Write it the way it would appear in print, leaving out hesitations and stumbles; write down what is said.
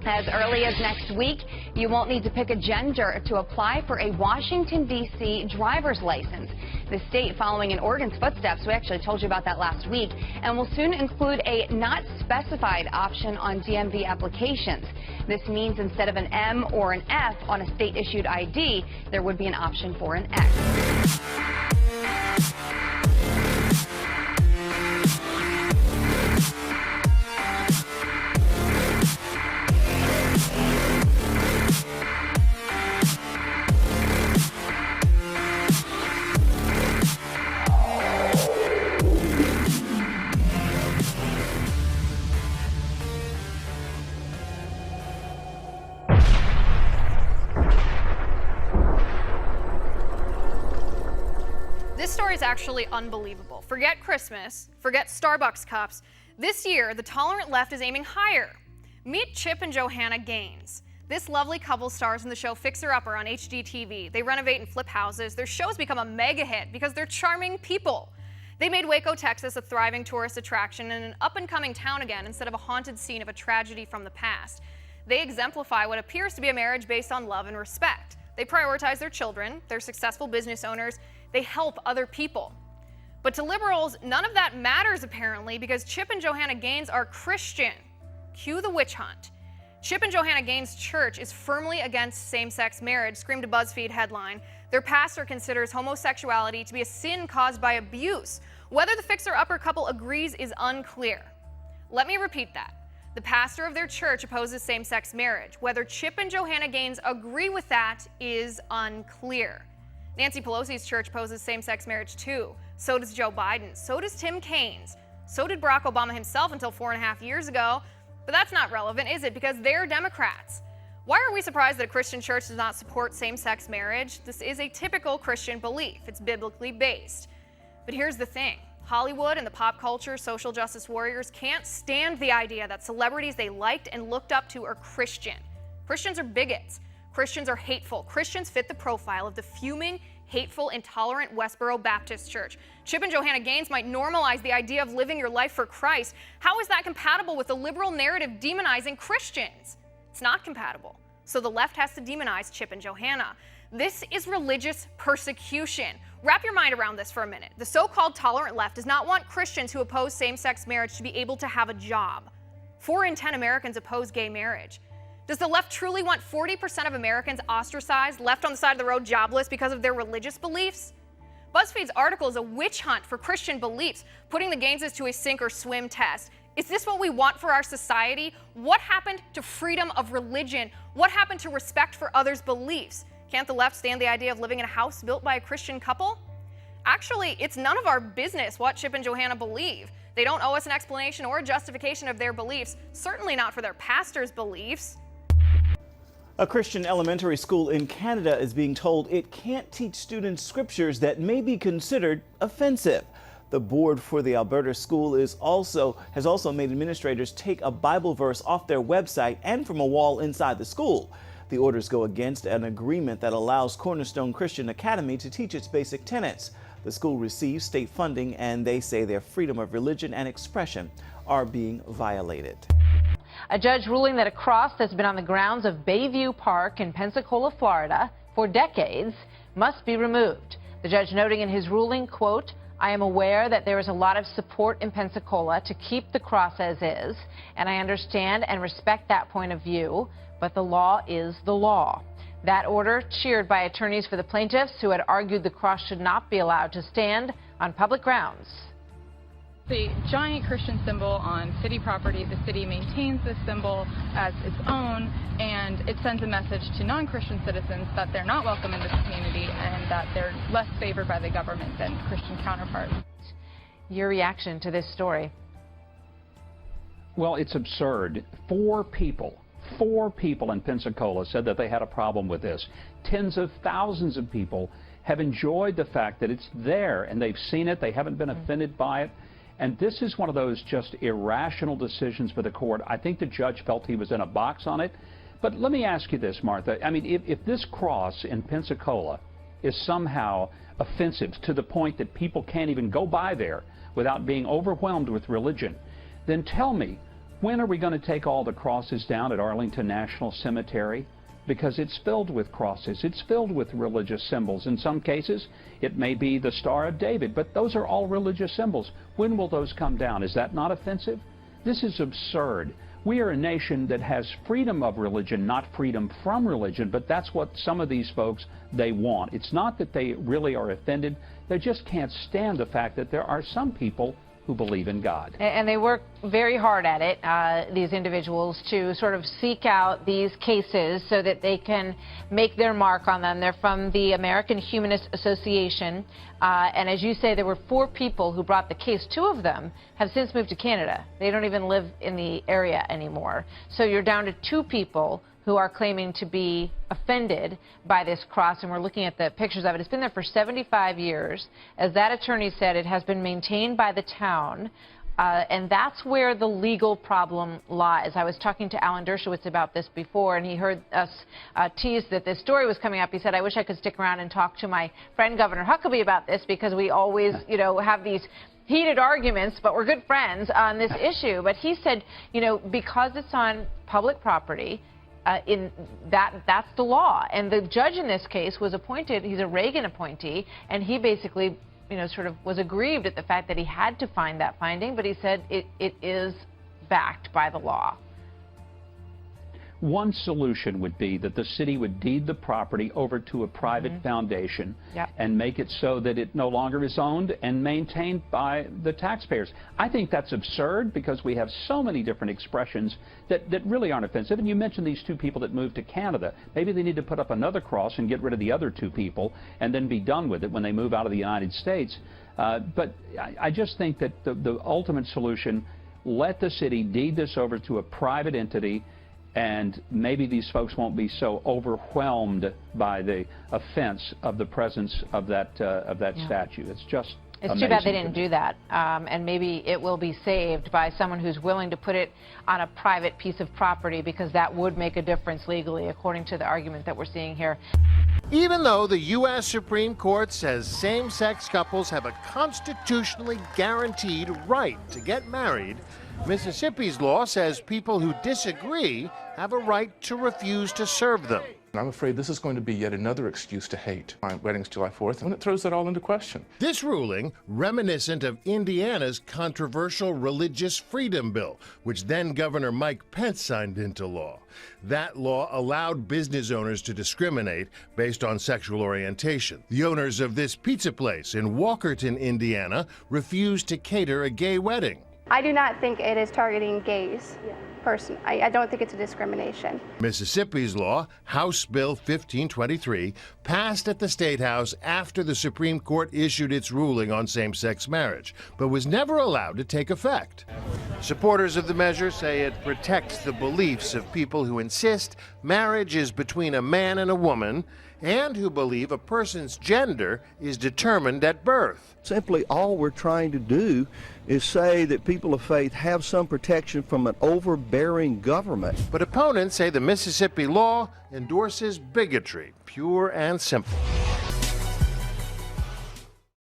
As early as next week, you won't need to pick a gender to apply for a Washington, D.C. driver's license. The state following in Oregon's footsteps, we actually told you about that last week, and will soon include a not specified option on DMV applications. This means instead of an M or an F on a state-issued ID, there would be an option for an X. This story is actually unbelievable. Forget Christmas, forget Starbucks cups. This year, the tolerant left is aiming higher. Meet Chip and Johanna Gaines. This lovely couple stars in the show Fixer Upper on HGTV. They renovate and flip houses. Their show's become a mega hit because they're charming people. They made Waco, Texas a thriving tourist attraction and an up-and-coming town again instead of a haunted scene of a tragedy from the past. They exemplify what appears to be a marriage based on love and respect. They prioritize their children, they're successful business owners, they help other people. But to liberals, none of that matters apparently because Chip and Johanna Gaines are Christian. Cue the witch hunt. Chip and Johanna Gaines' church is firmly against same-sex marriage, screamed a BuzzFeed headline. Their pastor considers homosexuality to be a sin caused by abuse. Whether the fixer-upper couple agrees is unclear. Let me repeat that. The pastor of their church opposes same-sex marriage. Whether Chip and Johanna Gaines agree with that is unclear. Nancy Pelosi's church opposes same-sex marriage too. So does Joe Biden. So does Tim Kaine's. So did Barack Obama himself until 4.5 years ago. But that's not relevant, is it? Because they're Democrats. Why are we surprised that a Christian church does not support same-sex marriage? This is a typical Christian belief. It's biblically based. But here's the thing. Hollywood and the pop culture social justice warriors can't stand the idea that celebrities they liked and looked up to are Christian. Christians are bigots. Christians are hateful. Christians fit the profile of the fuming, hateful, intolerant Westboro Baptist Church. Chip and Johanna Gaines might normalize the idea of living your life for Christ. How is that compatible with the liberal narrative demonizing Christians? It's not compatible. So the left has to demonize Chip and Johanna. This is religious persecution. Wrap your mind around this for a minute. The so-called tolerant left does not want Christians who oppose same-sex marriage to be able to have a job. 4 in 10 Americans oppose gay marriage. Does the left truly want 40% of Americans ostracized, left on the side of the road jobless because of their religious beliefs? BuzzFeed's article is a witch hunt for Christian beliefs, putting the Gaineses to a sink or swim test. Is this what we want for our society? What happened to freedom of religion? What happened to respect for others' beliefs? Can't the left stand the idea of living in a house built by a Christian couple? Actually, it's none of our business what Chip and Johanna believe. They don't owe us an explanation or a justification of their beliefs, certainly not for their pastor's beliefs. A Christian elementary school in Canada is being told it can't teach students scriptures that may be considered offensive. The board for the Alberta school has also made administrators take a Bible verse off their website and from a wall inside the school. The orders go against an agreement that allows Cornerstone Christian Academy to teach its basic tenets. The school receives state funding and they say their freedom of religion and expression are being violated. A judge ruling that a cross that's been on the grounds of Bayview Park in Pensacola, Florida for decades must be removed. The judge noting in his ruling, quote, "I am aware that there is a lot of support in Pensacola to keep the cross as is, and I understand and respect that point of view, but the law is the law." That order cheered by attorneys for the plaintiffs who had argued the cross should not be allowed to stand on public grounds. The giant Christian symbol on city property, the city maintains this symbol as its own, and it sends a message to non-Christian citizens that they're not welcome in this community and that they're less favored by the government than Christian counterparts. Your reaction to this story? Well, it's absurd. Four people in Pensacola said that they had a problem with this. Tens of thousands of people have enjoyed the fact that it's there and they've seen it. They haven't been offended by it. And this is one of those just irrational decisions for the court. I think the judge felt he was in a box on it. But let me ask you this, Martha. I mean, if this cross in Pensacola is somehow offensive to the point that people can't even go by there without being overwhelmed with religion, then tell me, When are we going to take all the crosses down at Arlington National Cemetery? Because it's filled with crosses, it's filled with religious symbols. In some cases, it may be the Star of David, but those are all religious symbols. When will those come down? Is that not offensive? This is absurd. We are a nation that has freedom of religion, not freedom from religion, but that's what some of these folks, they want. It's not that they really are offended, they just can't stand the fact that there are some people who believe in God. And they work very hard at it, these individuals, to sort of seek out these cases so that they can make their mark on them. They're from the American Humanist Association, and as you say, there were 4 people who brought the case. 2 of them have since moved to Canada. They don't even live in the area anymore. So you're down to 2 people who are claiming to be offended by this cross, and we're looking at the pictures of it. It's been there for 75 years. As that attorney said, it has been maintained by the town, and that's where the legal problem lies. I was talking to Alan Dershowitz about this before, and he heard us tease that this story was coming up. He said, I wish I could stick around and talk to my friend Governor Huckabee about this, because we always, you know, have these heated arguments, but we're good friends on this issue. But he said, you know, because it's on public property, that's the law. And the judge in this case was appointed, he's a Reagan appointee, and he basically, you know, sort of was aggrieved at the fact that he had to find that finding, but he said it is backed by the law. One solution would be that the city would deed the property over to a private foundation and make it so that it no longer is owned and maintained by the taxpayers. I think that's absurd, because we have so many different expressions that really aren't offensive. And you mentioned these 2 people that moved to Canada. Maybe they need to put up another cross and get rid of the other 2 people and then be done with it when they move out of the United States. But I just think that the ultimate solution, let the city deed this over to a private entity, and maybe these folks won't be so overwhelmed by the offense of the presence of that statue. It's just It's too bad they didn't do that, and maybe it will be saved by someone who's willing to put it on a private piece of property, because that would make a difference legally, according to the argument that we're seeing here. Even though the U.S. Supreme Court says same-sex couples have a constitutionally guaranteed right to get married, Mississippi's law says people who disagree have a right to refuse to serve them. I'm afraid this is going to be yet another excuse to hate. My wedding's July 4th, and it throws that all into question. This ruling, reminiscent of Indiana's controversial Religious Freedom Bill, which then Governor Mike Pence signed into law. That law allowed business owners to discriminate based on sexual orientation. The owners of this pizza place in Walkerton, Indiana, refused to cater a gay wedding. I do not think it is targeting gays. I don't think it's a discrimination. Mississippi's law, House Bill 1523, passed at the State House after the Supreme Court issued its ruling on same-sex marriage, but was never allowed to take effect. Supporters of the measure say it protects the beliefs of people who insist marriage is between a man and a woman, and who believe a person's gender is determined at birth. Simply all we're trying to do is say that people of faith have some protection from an overbearing government. But opponents say the Mississippi law endorses bigotry, pure and simple.